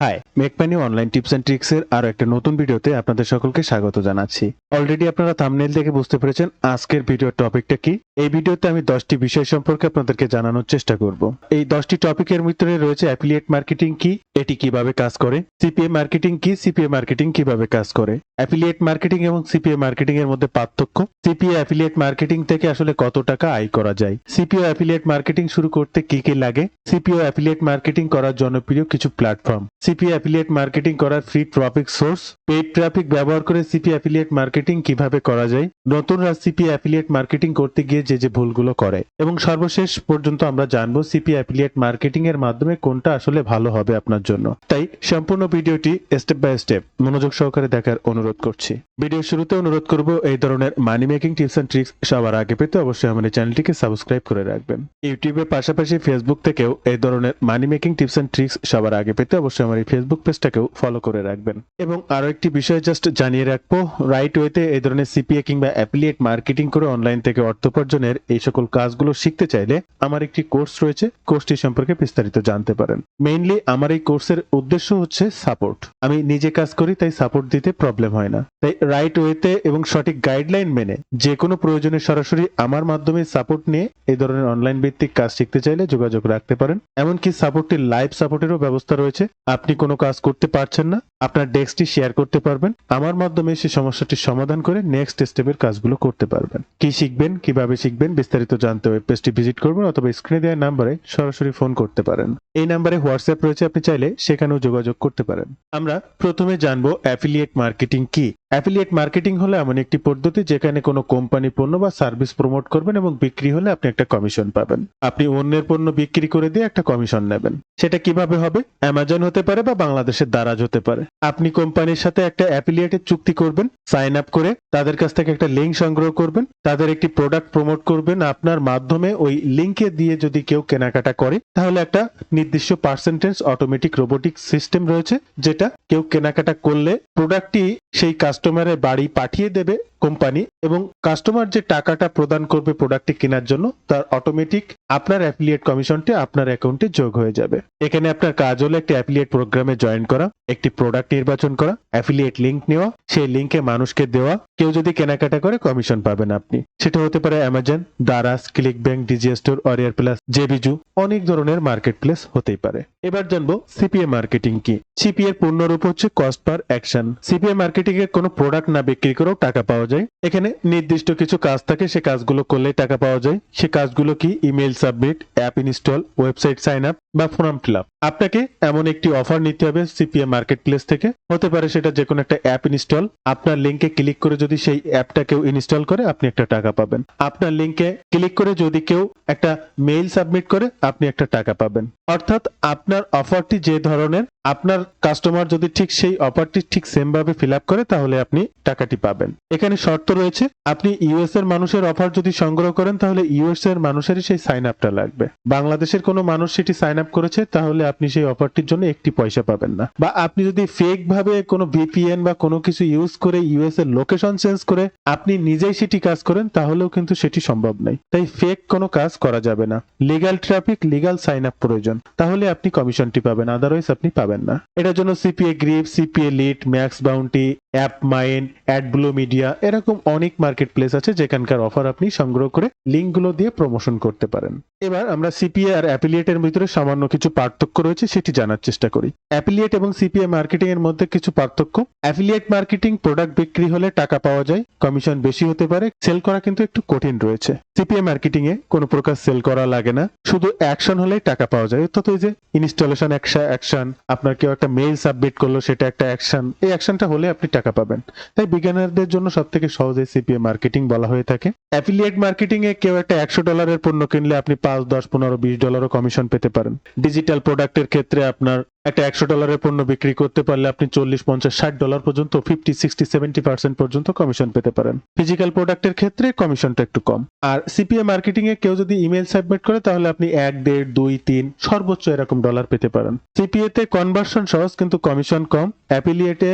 High, make money online tips and tricks এর আরো একটা নতুন ভিডিওতে আপনাদের সকলকে স্বাগত জানাচ্ছি। অলরেডি আপনারা থাম্বনেইল দেখে বুঝতে পেরেছেন আজকের ভিডিওর টপিকটা কি। এই ভিডিওতে আমি 10টি বিষয় সম্পর্কে আপনাদেরকে জানানোর চেষ্টা করব। এই 10টি টপিকের ভিতরে রয়েছে অ্যাফিলিয়েট মার্কেটিং কি, এটি কিভাবে কাজ করে, সিপিএ মার্কেটিং কি, সিপিএ মার্কেটিং কিভাবে কাজ করে, অ্যাফিলিয়েট মার্কেটিং এবং সিপিএ মার্কেটিং এর মধ্যে পার্থক্য, সিপিএ অ্যাফিলিয়েট মার্কেটিং থেকে আসলে কত টাকা আয় করা যায়, সিপিও অ্যাফিলিয়েট মার্কেটিং শুরু করতে কি কি লাগে, সিপিও অ্যাফিলিয়েট মার্কেটিং করার জনপ্রিয় কিছু প্ল্যাটফর্ম, সিপিএ অ্যাফিলিয়েট মার্কেটিং করার free traffic source, paid traffic ব্যবহার করে সিপিএ অ্যাফিলিয়েট মার্কেটিং কিভাবে করা যায়, নতুনরা সিপিএ অ্যাফিলিয়েট মার্কেটিং করতে গিয়ে যে ভুলগুলো করে, এবং সর্বশেষ পর্যন্ত আমরা জানবো সিপিএ অ্যাফিলিয়েট মার্কেটিং এর মাধ্যমে কোনটা আসলে ভালো হবে আপনার জন্য। তাই সম্পূর্ণ ভিডিওটি স্টেপ বাই স্টেপ মনোযোগ সহকারে দেখার অনুরোধ করছি। ভিডিও শুরুতে অনুরোধ করব এই ধরনের money making tips and tricks সবার আগে পেতে অবশ্যই আমাদের চ্যানেলটিকে সাবস্ক্রাইব করে রাখবেন। ইউটিউবের পাশাপাশি ফেসবুক থেকেও এই ধরনের money making tips and tricks সবার আগে পেতে অবশ্যই আমার এই ফেসবুক পেজটাকেও ফলো করে রাখবেন। এবং আরো একটি বিষয় জাস্ট জানিয়ে রাখবো, রাইট ওয়েতে এই ধরনের সিপিএ কিংবা অ্যাফিলিয়েট মার্কেটিং করে অনলাইন থেকে অর্থ উপার্জনের এই সকল কাজগুলো শিখতে চাইলে আমার একটি কোর্স রয়েছে, কোর্সটি সম্পর্কে বিস্তারিত জানতে পারেন। মেইনলি আমার এই কোর্সের উদ্দেশ্য হচ্ছে সাপোর্ট। আমি নিজে কাজ করি, তাই সাপোর্ট দিতে প্রবলেম হয় না। তাই রাইট ওয়েতে এবং সঠিক গাইডলাইন মেনে যে কোনো প্রয়োজনে সরাসরি আমার মাধ্যমে সাপোর্ট নিয়ে এই ধরনের অনলাইন ভিত্তিক কাজ শিখতে চাইলে যোগাযোগ রাখতে পারেন। এমনকি সাপোর্টের লাইভ সাপোর্টেরও ব্যবস্থা রয়েছে। আপনি কোনো কাজ করতে পারছেন না, আপনার ডেস্কটি শেয়ার করতে পারবেন, আমার মাধ্যমে সেই সমস্যাটির সমাধান করে নেক্সট স্টেপের কাজগুলো করতে পারবেন। কি শিখবেন, কিভাবে শিখবেন বিস্তারিত জানতে ওয়েব পেজটি ভিজিট করবেন অথবা স্ক্রিনে দেওয়া নাম্বারে সরাসরি ফোন করতে পারেন। এই নাম্বারে হোয়াটসঅ্যাপ রয়েছে, আপনি চাইলে সেখানেও যোগাযোগ করতে পারেন। আমরা প্রথমে জানবো অ্যাফিলিয়েট মার্কেটিং কি। অ্যাফিলিয়েট মার্কেটিং হলো এমন একটি পদ্ধতি যেখানে কোনো কোম্পানি পণ্য বা সার্ভিস প্রমোট করবেন এবং বিক্রি হলে আপনি একটা কমিশন পাবেন। আপনি অন্যের পণ্য বিক্রি করে দিয়ে একটা কমিশন নেবেন। সেটা কিভাবে হবে? অ্যামাজন হতে পারে বা বাংলাদেশের দারাজ হতে পারে। আপনি কোম্পানির সাথে একটা অ্যাফিলিয়েটের চুক্তি করবেন, সাইন আপ করে তাদের কাছ থেকে একটা লিঙ্ক সংগ্রহ করবেন, তাদের একটি প্রোডাক্ট প্রমোট করবেন আপনার মাধ্যমে। ওই লিঙ্কে দিয়ে যদি কেউ কেনাকাটা করে তাহলে একটা নির্দিষ্ট পার্সেন্টেজ অটোমেটিক রোবোটিক সিস্টেম রয়েছে, যেটা কেউ কেনাকাটা করলে প্রোডাক্টটি সেই কাস্টমারের বাড়ি পাঠিয়ে দেবে কোম্পানি, এবং কাস্টমার যে টাকাটা প্রদান করবে প্রোডাক্টটি কেনার জন্য তার অটোমেটিক আপনার অ্যাফিলিয়েট কমিশনটি আপনার অ্যাকাউন্টে যোগ হয়ে যাবে। এখানে আপনার কাজ হলো একটি অ্যাফিলিয়েট প্রোগ্রামে জয়েন করা, একটি প্রোডাক্ট নির্বাচন করা, অ্যাফিলিয়েট লিংক নেওয়া, সেই লিংকে মানুষকে দেওয়া। কেউ যদি কেনাকাটা করে কমিশন পাবেন আপনি। সেটা হতে পারে Amazon, Daraz, ClickBank, Digistore, WarriorPlus, জেবিজু, অনেক ধরনের মার্কেট প্লেস হতেই পারে। এবার জানবো সিপিএ মার্কেটিং কি। সিপিএ এর পূর্ণরূপ হচ্ছে cost per action. CPA marketing এ কোনো প্রোডাক্ট না বিক্রি করেও টাকা পাওয়া যায়। এখানে নির্দিষ্ট কিছু কাজ থাকে, সে কাজগুলো করলেই টাকা পাওয়া যায়। সে কাজগুলো কি? Email submit, app install, website sign up বা ফর্ম ফিল আপ। আপনাকে এমন একটি অফার নিতে হবে সিপিএ মার্কেট প্লেস থেকে। হতে পারে সেটা যে কোনো একটা অ্যাপ ইনস্টল। আপনার লিঙ্কে ক্লিক করে যদি সেই অ্যাপটা কেউ ইনস্টল করে আপনি একটা টাকা পাবেন। আপনার লিঙ্কে ক্লিক করে যদি কেউ একটা মেইল সাবমিট করে আপনি একটা টাকা পাবেন। অর্থাৎ আপনার অফারটি যে ধরনের, আপনার কাস্টমার যদি ঠিক সেই অফারটি ঠিক সেম ভাবে ফিল আপ করে তাহলে আপনি টাকাটি পাবেন। এখানে শর্ত রয়েছে, আপনি ইউএস এর মানুষের অফার যদি সংগ্রহ করেন তাহলে ইউএস এর মানুষেরই সেই সাইন আপটা লাগবে। বাংলাদেশের কোনো মানুষ সেটি সাইন আপ করেছে তাহলে আপনি সেই অফারটির জন্য একটি পয়সা পাবেন না। বা আপনি যদি ফেক ভাবে কোনো ভিপিএন বা কোনো কিছু ইউজ করে ইউএস এর লোকেশন চেঞ্জ করে আপনি নিজেই সেটি কাজ করেন তাহলেও কিন্তু সেটি সম্ভব নয়। তাই ফেক কোনো কাজ করা যাবে না। Legal traffic, legal sign up প্রয়োজন, তাহলে আপনি কমিশনটি পাবেন, আদারওয়াইজ আপনি পাবেন না। এটার জন্য CPA grip, CPA lead, max bounty, app mine, AdBlue media, এরকম অনেক মার্কেট প্লেস আছে যেখানকার অফার আপনি সংগ্রহ করে লিঙ্কগুলো দিয়ে প্রমোশন করতে পারেন। এবার আমরা সিপিএ আর অ্যাফিলিয়েটের ভিতরে সামান্য কিছু পার্থক্য রয়েছে সেটি জানার চেষ্টা করি। অ্যাফিলিয়েট এবং সিপিএ মার্কেটিং এর মধ্যে কিছু পার্থক্য। অ্যাফিলিয়েট মার্কেটিং প্রোডাক্ট বিক্রি হলে টাকা পাওয়া যায়, কমিশন বেশি হতে পারে, সেল করা কিন্তু একটু কঠিন রয়েছে। সিপিএ মার্কেটিং এ কোনো প্রকার সেল করা লাগে না, শুধু অ্যাকশন হলেই টাকা পাওয়া যায়। অর্থাৎ ওই যে ইনস্টলেশন অ্যাকশন, আপনার কেউ একটা মেইল সাবমিট করলো সেটা একটা অ্যাকশন, এই অ্যাকশনটা হলে আপনি টাকা পাবেন। তাই বিজ্ঞানীদের জন্য সব থেকে সহজে সিপিএ মার্কেটিং বলা হয়ে থাকে। অ্যাফিলিয়েট মার্কেটিং এ কেউ একটা $100 পণ্য কিনলে আপনি 5, 10, 15, $20 কমিশন পেতে পারেন। ডিজিটাল প্রোডাক্টের ক্ষেত্রে আপনার একটা $100 পণ্য বিক্রি করতে পারলে আপনি $40, $50, $60 পর্যন্ত 50, 60, 70% পর্যন্ত কমিশন পেতে পারেন। ফিজিক্যাল প্রোডাক্টের ক্ষেত্রে কমিশনটা একটু কম। আর সিপিএ মার্কেটিং এ কেউ যদি ইমেল সাবমিট করে তাহলে আপনি 1, 1.5, 2, 3 সর্বোচ্চ এরকম ডলার পেতে পারেন। সিপিএ তে কনভার্সন সহজ কিন্তু কমিশন কম। অ্যাফিলিয়েটে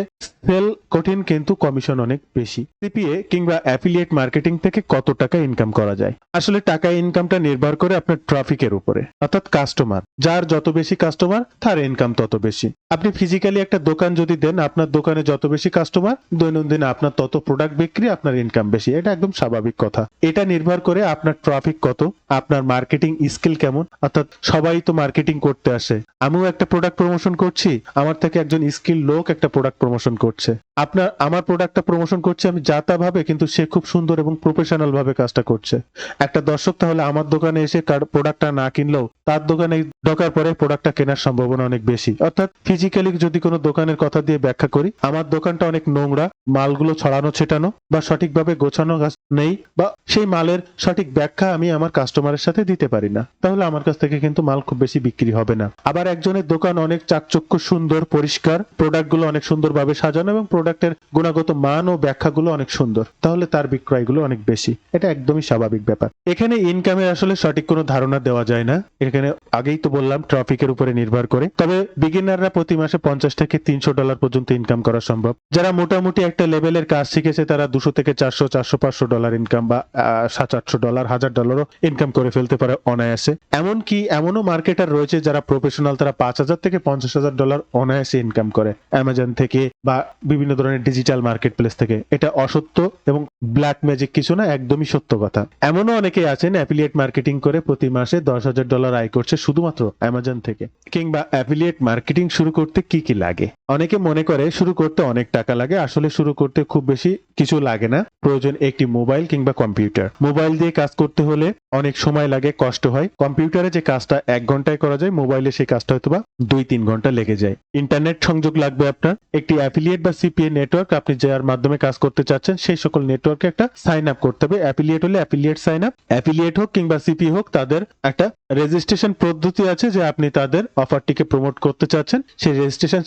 সেল কঠিন কিন্তু কমিশন অনেক বেশি। সিপিএ কিংবা অ্যাফিলিয়েট মার্কেটিং থেকে কত টাকা ইনকাম করা যায়? আসলে টাকা ইনকামটা নির্ভর করে আপনার ট্রাফিকের উপরে, অর্থাৎ কাস্টমার। যার যত বেশি কাস্টমার তার ইনকাম তত বেশি। আপনি ফিজিক্যালি একটা দোকান যদি দেন, আপনার দোকানে যত বেশি কাস্টমার, দৈনন্দিন আপনার তত প্রোডাক্ট বিক্রি, আপনার ইনকাম বেশি। এটা একদম স্বাভাবিক কথা। এটা নির্ভর করে আপনার ট্রাফিক কত, আপনার মার্কেটিং স্কিল কেমন। অর্থাৎ সবাই তো মার্কেটিং করতে আসে, আমিও একটা প্রোডাক্ট প্রমোশন করছি, আমার থেকে একজন স্কিল লোক একটা প্রোডাক্ট প্রমোশন করছে, আমার প্রোডাক্টটা প্রমোশন করছে আমি যা তা ভাবে, কিন্তু সে খুব সুন্দর এবং প্রফেশনাল ভাবে কাজটা করছে। একটা দর্শক তাহলে আমার দোকানে এসে প্রোডাক্টটা না কিনলেও তার দোকানে ঢোকার পরে প্রোডাক্টটা কেনার সম্ভাবনা অনেক বেশি। অর্থাৎ ফিজিক্যালি যদি কোনো দোকানের কথা দিয়ে ব্যাখ্যা করি, আমার দোকানটা অনেক নোংরা, মালগুলো ছড়ানো ছেটানো বা সঠিকভাবে গোছানো নেই, বা সেই মালের সঠিক ব্যাখ্যা আমি আমার কাস্টমারের সাথে দিতে পারি না, তাহলে আমার কাছ থেকে কিন্তু মাল খুব বেশি বিক্রি হবে না। আবার একজনের দোকান অনেক চাকচক্য, সুন্দর, পরিষ্কার, প্রোডাক্টগুলো অনেক সুন্দরভাবে সাজানো এবং প্রোডাক্টের গুণগত মান ও ব্যাখ্যাগুলো অনেক সুন্দর, তাহলে তার বিক্রয়গুলো অনেক বেশি। এটা একদমই স্বাভাবিক ব্যাপার। এখানে ইনকামের আসলে সঠিক কোনো ধারণা দেওয়া যায় না। এখানে আগেই তো বললাম ট্রাফিকের উপরে নির্ভর করে। তবে বিগিনাররা প্রতি মাসে $50 থেকে $300 পর্যন্ত ইনকাম করা সম্ভব। যারা মোটামুটি একটা লেভেলের কাজ শিখেছে তারা $200 থেকে $400, $500 ইনকাম বা $700, $1000 ইনকাম করে ফেলতে পারে অনায়াসে। এমনকি এমনও মার্কেটার রয়েছে যারা প্রফেশনাল, তারা $5000 থেকে $50000 অনায়াসে ইনকাম করে অ্যামাজন থেকে বা বিভিন্ন ধরনের ডিজিটাল মার্কেট প্লেস থেকে। এটা অসত্য এবং ব্ল্যাক ম্যাজিক কিছু না, একদমই সত্য কথা। এমনও অনেকেই আছেন অ্যাফিলিয়েট মার্কেটিং করে প্রতি মাসে $10,000 আয় করছে শুধুমাত্র অ্যামাজন থেকে। কিংবা অ্যাফিলিয়েট মার্কেটিং শুরু করতে কি কি লাগে? অনেকে মনে করে শুরু করতে অনেক টাকা লাগে, আসলে শুরু করতে খুব বেশি কিছু লাগে না। প্রয়োজন একটি মোবাইল কিংবা কম্পিউটার। মোবাইল দিয়ে কাজ করতে হলে অনেক সময় লাগে, কষ্ট হয়। কম্পিউটারে যে কাজটা 1 ঘন্টায় করা যায়, মোবাইলে সেই কাজটা হয়তো বা 2-3 ঘন্টা লেগে যায়। ইন্টারনেট সংযোগ লাগবে আপনার। একটি অ্যাফিলিয়েট বা সিপিএ নেটওয়ার্ক, আপনি যার মাধ্যমে কাজ করতে চাচ্ছেন সেই সকল নেটওয়ার্কে একটা সাইন আপ করতে হবে। অ্যাফিলিয়েট হলে অ্যাফিলিয়েট সাইন আপ, অ্যাফিলিয়েট হোক কিংবা সিপি হোক, তাদের একটা রেজিস্ট্রেশন পদ্ধতি আছে যে আপনি তাদের অফারটিকে প্রমোট করতে চাচ্ছেন, সেই রেজিস্ট্রেশন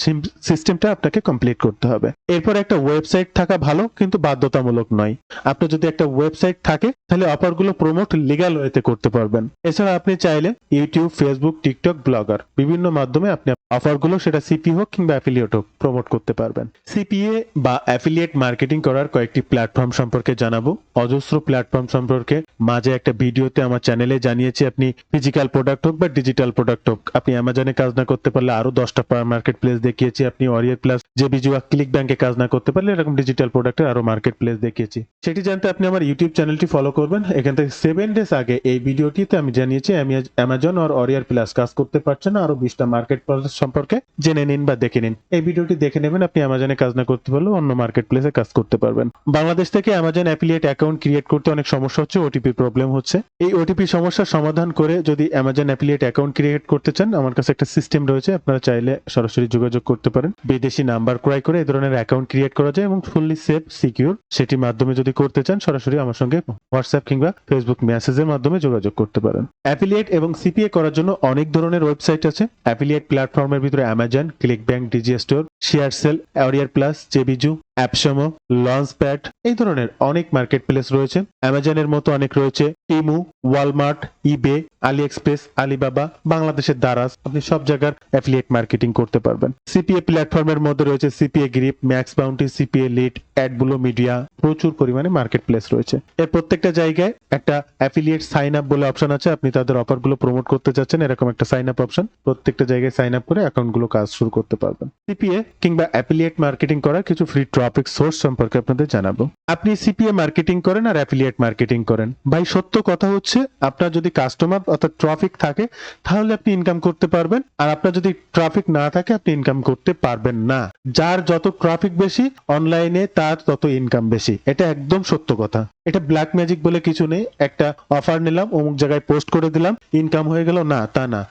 সিস্টেমটা আপনাকে কমপ্লিট করতে হবে। এরপর একটা ওয়েবসাইট থাকা ভালো, কিন্তু বাধ্যতামূলক নয়। আপনার যদি একটা ওয়েবসাইট থাকে তাহলে অফারগুলো প্রমোট লিগ্যাল ওয়েতে করতে পারবেন। এছাড়া আপনি চাইলে ইউটিউব, ফেসবুক, টিকটক, ব্লগার বিভিন্ন মাধ্যমে আপনি অফারগুলো, সেটা সিপি হোক কিংবা অ্যাফিলিয়েট হোক, প্রমোট করতে পারবেন। সিপিএ বা অ্যাফিলিয়েট মার্কেটিং করার কয়েকটি প্ল্যাটফর্ম সম্পর্কে জানাবো। অজস্র প্ল্যাটফর্ম সম্পর্কে মাঝে একটা ভিডিওতে আমার চ্যানেলে জানিয়েছি। আপনি ফিজিক্যাল প্রোডাক্ট হোক বা ডিজিটাল প্রোডাক্ট হোক, আপনি অ্যামাজনে কাজ না করতে পারলে আরো 10টা মার্কেট প্লেস দেখিয়েছি। আপনি ওয়ারিয়ার প্লাস, জেবিজুয়া, ক্লিক ব্যাংকে কাজ না করতে পারলে এরকম ডিজিটাল প্রোডাক্টের আরো মার্কেট প্লেস দেখিয়েছি। সেটি জানতে আপনি আমার ইউটিউব চ্যানেলটি ফলো করবেন। এখান থেকে 7 ডেজ আগে এই ভিডিওটিতে আমি জানিয়েছি আমি অ্যামাজন আর ওয়ারিয়ার প্লাস কাজ করতে পারছেন না, আরো 20টা মার্কেট প্লেস সম্পর্কে জেনে নিন বা দেখে নিন। এই ভিডিওটি দেখে নেবেন, আপনি অ্যামাজনে কাজ না করতে পারলেও অন্য মার্কেট প্লেসে কাজ করতে পারবেন। বাংলাদেশ থেকে অ্যামাজন অ্যাফিলিয়েট অ্যাকাউন্ট ক্রিয়েট করতে অনেক সমস্যা হচ্ছে, ওটিপি প্রবলেম হচ্ছে। এই ওটিপি সমস্যার সমাধান করে যদি অ্যামাজন অ্যাফিলিয়েট অ্যাকাউন্ট ক্রিয়েট করতে চান, আমার কাছে একটা সিস্টেম রয়েছে, আপনারা চাইলে সরাসরি যোগাযোগ করতে পারেন। বিদেশি নাম্বার ক্রয় করে এই ধরনের অ্যাকাউন্ট ক্রিয়েট করা যায় এবং ফুললি সেফ, সিকিউর। সেটির মাধ্যমে যদি করতে চান, সরাসরি আমার সঙ্গে হোয়াটসঅ্যাপ কিংবা ফেসবুক মেসেজের মাধ্যমে যোগাযোগ করতে পারেন। অ্যাফিলিয়েট এবং সিপিএ করার জন্য অনেক ধরনের ওয়েবসাইট আছে। অ্যাফিলিয়েট প্ল্যাটফর্মের ভিতরে Amazon, ClickBank, Digistore, ShareASale, WarriorPlus, জেবিজু, অ্যাপসমো, লঞ্চপ্যাড, এই ধরনের অনেক মার্কেট প্লেস রয়েছে। অ্যামাজনের মতো অনেক রয়েছে টিমু, ওয়ালমার্ট, ইবে, আলি এক্সপ্রেস, আলিবাবা, বাংলাদেশের দারাজ। আপনি সব জায়গার অ্যাফিলিয়েট মার্কেটিং করতে পারবেন। সিপিএ প্ল্যাটফর্মের মধ্যে রয়েছে CPA grip, max bounty, CPA lead, AdBlue media, প্রচুর পরিমাণে মার্কেট প্লেস রয়েছে। এর প্রত্যেকটা জায়গায় একটা অ্যাফিলিয়েট সাইন আপ বলে অপশন আছে। আপনি তাদের অফারগুলো প্রমোট করতে চাচ্ছেন, এরকম একটা সাইন আপ অপশন, প্রত্যেকটা জায়গায় সাইন আপ করে অ্যাকাউন্টগুলো কাজ শুরু করতে পারবেন। সিপিএ কিংবা অ্যাফিলিয়েট মার্কেটিং করার কিছু ফ্রি টপিক সোর্স সম্পর্কে আপনাদের জানাবো। আপনি সিপিএ মার্কেটিং করেন আর অ্যাফিলিয়েট মার্কেটিং করেন, ভাই সত্য কথা হচ্ছে আপনার যদি কাস্টমার অর্থাৎ ট্রাফিক থাকে তাহলে আপনি ইনকাম করতে পারবেন, আর আপনার যদি ট্রাফিক না থাকে আপনি ইনকাম করতে পারবেন না। যার যত ট্রাফিক বেশি অনলাইনে তার তত ইনকাম বেশি, এটা একদম সত্য কথা। এটা ব্ল্যাক ম্যাজিক বলে কিছু নেই। একটা অফার নিলাম, অমুক জায়গায় পোস্ট করে দিলাম, ইনকাম হয়ে গেল, না, তা না।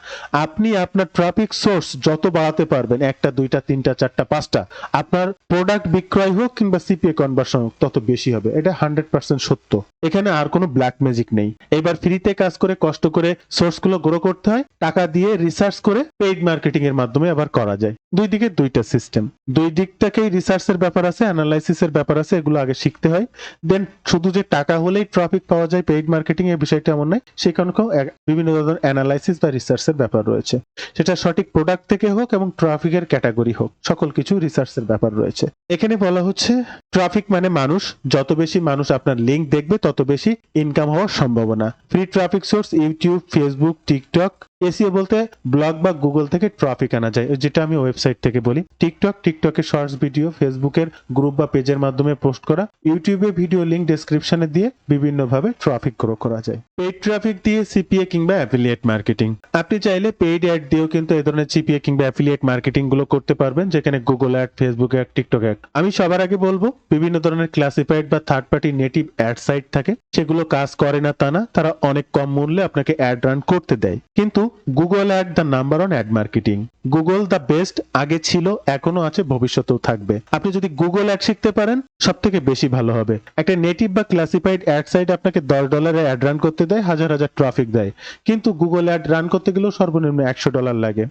আপনি আপনার ট্রাফিক সোর্স যত বাড়াতে পারবেন, 1টা 2টা 3টা 4টা 5টা, আপনার প্রোডাক্ট বিক্রয় হোক কিংবা সিপিএ কনভার্সন হোক, তত বেশি হবে। এটা 100% সত্য, এখানে আর কোনো ব্ল্যাক ম্যাজিক নেই। এবার ফ্রিতে কাজ করে কষ্ট করে সোর্সগুলো গ্রো করতে হয়, টাকা দিয়ে রিসার্চ করে পেইড মার্কেটিং এর মাধ্যমে আবার করা যায়। দুই দিকে দুইটা সিস্টেম, দুই দিক থেকেই রিসার্চের ব্যাপার আছে, অ্যানালাইসিসের ব্যাপার আছে, এগুলো আগে শিখতে হয়। দেন শুধু যে টাকা হলেই ট্রাফিক পাওয়া যায় পেইড মার্কেটিং, এর বিষয়টা এমন নয়। সেখানেও বিভিন্ন ধরনের অ্যানালাইসিস বা রিসার্চের ব্যাপার রয়েছে, সেটা সঠিক প্রোডাক্ট থেকে হোক এবং ট্রাফিকের ক্যাটাগরি হোক, সকল কিছু রিসার্চের ব্যাপার রয়েছে। এখানে বলা হচ্ছে ট্রাফিক মানে মানুষ, যত বেশি মানুষ আপনার লিঙ্ক দেখবে তত বেশি ইনকাম হওয়ার সম্ভাবনা। Free traffic source YouTube, Facebook, TikTok, SEO বলতে ব্লগ বা গুগল থেকে ট্রাফিক আনা যায়, যেটা আমি ওয়েবসাইট থেকে বলি। টিকটকের শর্টস ভিডিও, ফেসবুকের গ্রুপ বা পেজের মাধ্যমে পোস্ট করা, ইউটিউবে ভিডিও লিংক ডেসক্রিপশনে দিয়ে বিভিন্নভাবে ট্রাফিক গ্রো করা যায়। পেইড ট্রাফিক দিয়ে সিপিএ কিংবা অ্যাফিলিয়েট মার্কেটিং। আপনি চাইলে পেইড অ্যাড দিয়েও কিন্তু এই ধরনের সিপিএ কিংবা অ্যাফিলিয়েট মার্কেটিং গুলো করতে পারবেন, যেখানে Google ad, Facebook ad, TikTok ad. আমি সবার আগে বলবো, বিভিন্ন ধরনের ক্লাসিফাইড বা third party native ad site থাকে, সেগুলো কাজ করে না তা না, তারা অনেক কম মূল্যে আপনাকে অ্যাড রান করতে দেয়। কিন্তু Google ad the number on add marketing. Google the best, আগে ছিল, এখনো আছে, ভবিষ্যতেও থাকবে। আপনি যদি গুগল অ্যাড শিখতে পারেন সব থেকে বেশি ভালো হবে। একটা নেটিভ বা ক্লাসিফাইড অ্যাড সাইট আপনাকে $10 অ্যাড রান করতে দেয়, হাজার হাজার ট্রাফিক দেয়। কিন্তু গুগল অ্যাড রান করতে গেলেও সর্বনিম্ন $100 লাগে।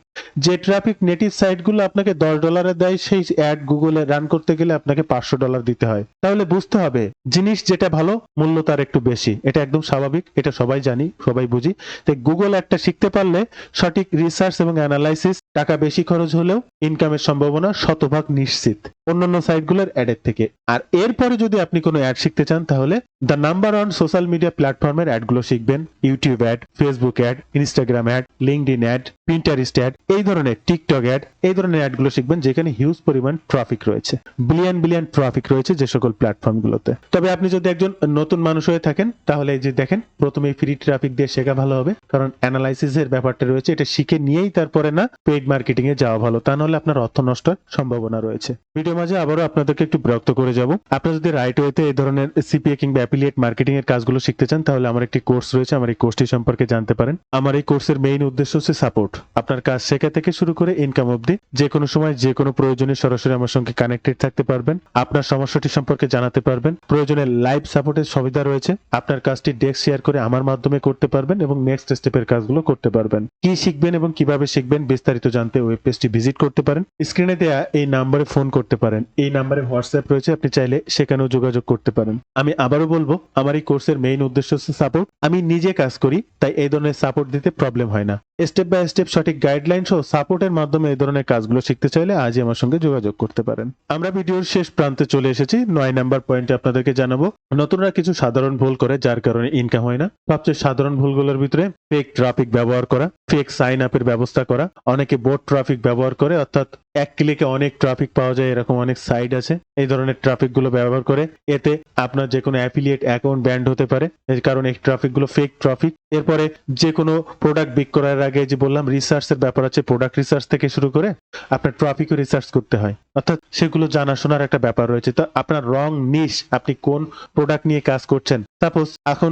যে ট্রাফিক নেটিভ সাইটগুলো আপনাকে $10 দেয়, সেই অ্যাড গুগলে রান করতে গেলে আপনাকে $500 দিতে হয়। তাহলে বুঝতে হবে, জিনিস যেটা ভালো মূল্য তার একটু বেশি, এটা একদম স্বাভাবিক, এটা সবাই জানি, সবাই বুঝি। তাই গুগল অ্যাডটা শিখতে পারলে সঠিক রিসার্চ এবং অ্যানালাইসিস, টাকা বেশি খরচ হলেও ইনকামের সম্ভাবনা শতভাগ নিশ্চিত অন্যান্য সাইটগুলোর অ্যাডের থেকে। আর এরপরে যদি আপনি কোনো অ্যাড শিখতে চান, তাহলে the number on social media প্ল্যাটফর্মের অ্যাডগুলো শিখবেন। YouTube ad, Facebook ad, Instagram ad, LinkedIn ad, Pinterest ad, এই ধরনের টিকটক অ্যাড, এই ধরনের অ্যাডগুলো শিখবেন, যেখানে হিউজ পরিমাণ ট্রাফিক রয়েছে, বিলিয়ন ট্রাফিক রয়েছে যে সকল প্ল্যাটফর্মগুলোতে। তবে আপনি যদি একজন নতুন মানুষ হয়ে থাকেন, তাহলে এই যে দেখেন, প্রথমে ফ্রি ট্রাফিক দিয়ে শেখা ভালো হবে, কারণ অ্যানালাইসিসের ব্যাপারটা রয়েছে, এটা শিখে নিয়েই তারপরে না পেইড মার্কেটিং এ যাওয়া ভালো, তা নাহলে আপনার অর্থ নষ্টের সম্ভাবনা রয়েছে। ভিডিও মাঝে আবারও আপনাদেরকে একটু বিরক্ত করে যাব। আপনারা যদি রাইট ওয়েতে এই ধরনের সিপিএ কিংবা অ্যাফিলিয়েট মার্কেটিং এর কাজগুলো শিখতে চান, তাহলে আমার একটি কোর্স রয়েছে, আমার এই কোর্সটি সম্পর্কে জানতে পারেন। আমার এই কোর্সের মেইন উদ্দেশ্য হচ্ছে সাপোর্ট, আপনার কাজ শেখা থেকে শুরু করে ইনকাম অবধি। যে কোনো সময় যে কোনো প্রয়োজনে সরাসরি আমার সঙ্গে কানেক্টেড থাকতে পারবেন, আপনার সমস্যাটি সম্পর্কে জানাতে পারবেন, প্রয়োজনে লাইভ সাপোর্টের সুবিধা রয়েছে, আপনার কাজটি ডেস্ক শেয়ার করে আমার মাধ্যমে করতে পারবেন এবং নেক্সট স্টেপের কাজগুলো করতে পারবেন। কি শিখবেন এবং কিভাবে শিখবেন বিস্তারিত জানতে ওয়েব পেজটি ভিজিট করতে পারেন। স্ক্রিনে দেয়া এই নাম্বারে ফোন করতে পারেন, এই নাম্বারে হোয়াটসঅ্যাপ রয়েছে, আপনি চাইলে সেখানেও যোগাযোগ করতে পারেন। আমি আবারও বলবো, আমার এই কোর্সের মেইন উদ্দেশ্য হচ্ছে সাপোর্ট। আমি নিজে কাজ করি, তাই এই ধরনের সাপোর্ট দিতে প্রবলেম হয় না। স্টেপ বাই স্টেপ সঠিক গাইডলাইন সহ সাপোর্টের মাধ্যমে এই ধরনের কাজগুলো শিখতে চাইলে আজই আমার সঙ্গে যোগাযোগ করতে পারেন। আমরা ভিডিওর শেষ প্রান্তে চলে এসেছি। 9 নাম্বার পয়েন্টে আপনাদেরকে জানাবো, নতুনরা কিছু সাধারণ ভুল করে যার কারণে ইনকাম হয় না। সবচেয়ে সাধারণ ভুলগুলোর ভিতরে ফেক ট্রাফিক ব্যবহার করা, ফেক সাইন আপের ব্যবস্থা করা, অনেকে বোট ট্রাফিক ব্যবহার করে, অর্থাৎ এক ক্লিকে অনেক ট্রাফিক পাওয়া যায়, এরকম অনেক সাইট আছে। এই ধরনের ট্রাফিক গুলো ব্যবহার করে এতে আপনার যে কোনো অ্যাফিলিয়েট অ্যাকাউন্ট ব্যান্ড হতে পারে, এর কারণ এই ট্রাফিক গুলো ফেক ট্রাফিক। এরপরে যে কোনো প্রোডাক্ট বিক্রি করার আগে যে বললাম রিসার্চের ব্যাপার আছে, প্রোডাক্ট রিসার্চ থেকে শুরু করে আপনার ট্রাফিকও রিসার্চ করতে হয়, অর্থাৎ সেগুলো জানাশোনার একটা ব্যাপার রয়েছে। তো আপনার রং নিশ, আপনি কোন প্রোডাক্ট নিয়ে কাজ করছেন। সাপোজ এখন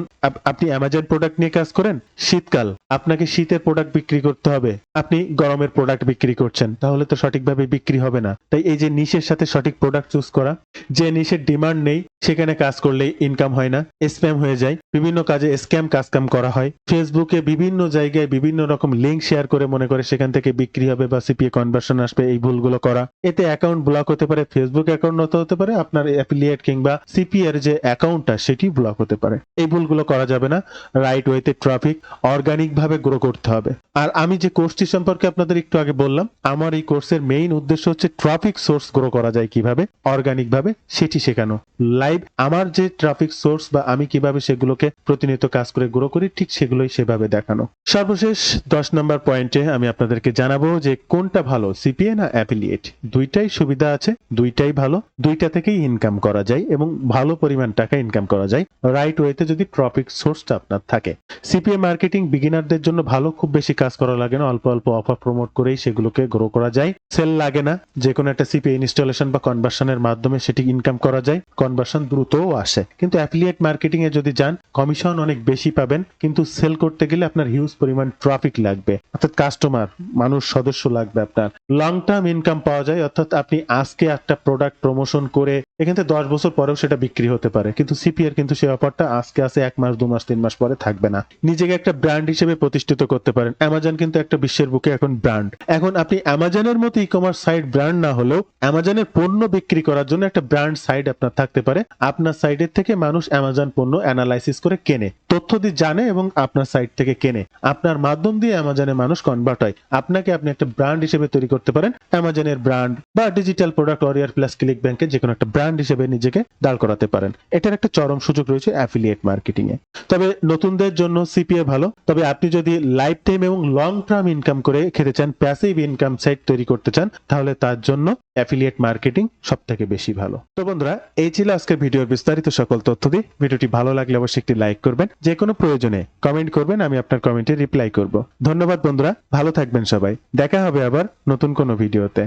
আপনি অ্যামাজন প্রোডাক্ট নিয়ে কাজ করেন, শীতকাল, আপনাকে শীতের প্রোডাক্ট বিক্রি করতে হবে, আপনি গরমের প্রোডাক্ট বিক্রি করছেন, তাহলে তো সঠিকভাবে বিক্রি হবে না। তাই এই যে নিশের সাথে সঠিক প্রোডাক্ট চুজ করা, যে নিশের ডিমান্ড নেই সেখানে কাজ করলেই ইনকাম হয় না, স্প্যাম হয়ে যায়, বিভিন্ন কাজে স্ক্যাম কাজকাম করা হয়, ফেসবুকে বিভিন্ন জায়গায় বিভিন্ন রকম লিঙ্ক শেয়ার করে মনে করে সেখান থেকে বিক্রি হবে বা সিপিএ কনভার্সন আসবে, এই ভুলগুলো করা, এতে অ্যাকাউন্ট ব্লক হতে পারে, ফেসবুক অ্যাকাউন্ট হতে পারে, আপনার অ্যাফিলিয়েট কিংবা সিপিএ এর যে অ্যাকাউন্টটা সেটি ব্লক হতে পারে। এই ভুলগুলো করা যাবে না। রাইট ওয়েতে ট্রাফিক অর্গানিক ভাবে গ্রো করতে হবে। আর আমি যে কোর্সটি সম্পর্কে আপনাদের একটু আগে বললাম, আমার এই কোর্সের মেইন উদ্দেশ্য হচ্ছে ট্রাফিক সোর্স গ্রো করা যায় কিভাবে অর্গানিক ভাবে সেটি শেখানো। লাইভ আমার যে ট্রাফিক সোর্স বা আমি কিভাবে সেগুলোকে প্রতিনিয়ত কাজ করে গ্রো করি, ঠিক সেগুলোই সেভাবে দেখানো। সর্বশেষ 10 নাম্বার পয়েন্টে আমি আপনাদেরকে জানাবো যে কোনটা ভালো, সিপিএ না অ্যাফিলিয়েট। দুইটাই সুবিধা আছে, দুইটাই ভালো, দুইটা থেকেই ইনকাম করা যায় এবং ভালো পরিমাণ টাকা ইনকাম করা যায় রাইট ওয়েতে যদি ট্রাফিক সোর্সটা আপনার থাকে। সিপিএ মার্কেটিং বিগিনারদের জন্য ভালো, খুব বেশি কাজ করা লাগে না, অল্প অল্প অফার প্রমোট করেই সেগুলোকে গ্রো করা যায়। সেল লাগে না, যে কোনো একটা সিপিএ ইনস্টলেশন বা কনভার্সনের মাধ্যমে সেটি ইনকাম করা যায়, কনভার্সন দ্রুতও আসে। কিন্তু অ্যাফিলিয়েট মার্কেটিং এ যদি যান, কমিশন অনেক বেশি পাবেন, কিন্তু সেল করতে গেলে আপনার হিউজ পরিমাণ ট্রাফিক লাগবে, অর্থাৎ কাস্টমার, মানুষ, সদস্য লাগবে। আপনার লং টার্ম ইনকাম পাওয়া যায়, অর্থাৎ আপনি আজকে একটা প্রোডাক্ট প্রমোশন করে এখান থেকে 10 বছর পরেও সেটা বিক্রি হতে পারে, কিন্তু সিপিএর কিন্তু সেই অফারটা আজকে আছে, 1 মাস 2 মাস 3 মাস পরে থাকবে না। নিজেকে একটা ব্র্যান্ড হিসেবে প্রতিষ্ঠিত করতে পারেন। অ্যামাজন কিন্তু একটা বিশ্বের বুকে এখন ব্র্যান্ড। এখন আপনি অ্যামাজনের মতো ই কমার্স সাইট ব্র্যান্ড না হলেও অ্যামাজনের পণ্য বিক্রি করার জন্য একটা ব্র্যান্ড সাইট আপনার থাকতে পারে। আপনার সাইটের থেকে মানুষ অ্যামাজন পণ্য অ্যানালাইসিস করে কেনে, তথ্য দিয়ে জানে এবং আপনার সাইট থেকে কেনে, আপনার মাধ্যম দিয়ে অ্যামাজনে মানুষ কনভার্ট হয়। আপনি একটা ব্র্যান্ড হিসেবে তৈরি করতে পারেন, অ্যামাজনের ব্র্যান্ড বা digital product warrior plus click ব্যাংকে যে কোনো একটা ব্র্যান্ড হিসেবে নিজেকে দাঁড় করাতে পারেন। এটার একটা চরম সুযোগ রয়েছে অ্যাফিলিয়েট মার্কেটিং এ। তবে নতুনদের জন্য সিপিএ ভালো, তবে আপনি যদি লাইফ টাইম এবং লং টার্ম ইনকাম করে খেতে চান, প্যাসিভ ইনকাম সাইট তৈরি করতে চান, তাহলে তার জন্য অ্যাফিলিয়েট মার্কেটিং সব থেকে বেশি ভালো। তো বন্ধুরা, এই ছিল আজকের ভিডিওর বিস্তারিত সকল তথ্য দিয়ে। ভিডিওটি ভালো লাগলে অবশ্যই একটি লাইক করবেন, যে কোনো প্রয়োজনে কমেন্ট করবেন, আমি আপনার কমেন্টে রিপ্লাই করব। ধন্যবাদ বন্ধুরা, ভালো থাকবেন সবাই, দেখা হবে আবার নতুন কোনো ভিডিওতে।